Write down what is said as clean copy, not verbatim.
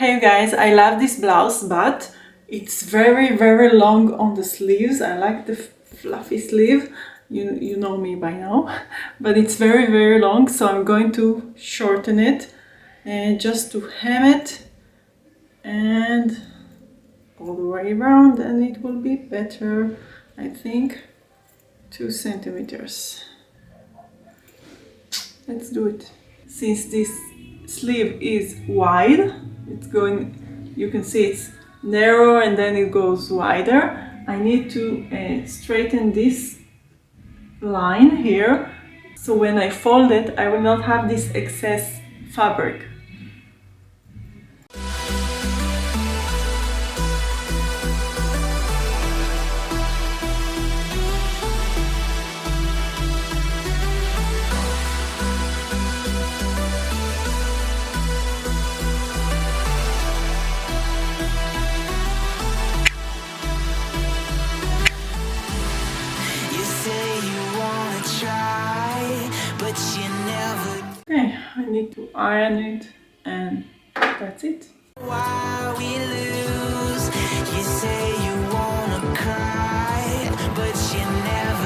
Hey guys, I love this blouse, but it's very long on the sleeves. I like the fluffy sleeve. You know me by now, but it's very long, so I'm going to shorten it and just to hem it and all the way around, and it will be better. I think 2 centimeters. Let's do it. Since this sleeve is wide, it's going, you can see it's narrow and then it goes wider. I need to straighten this line here, so when I fold it I will not have this excess fabric. Okay, I need to iron it and that's it. Why we lose? You say you wanna cry, but you never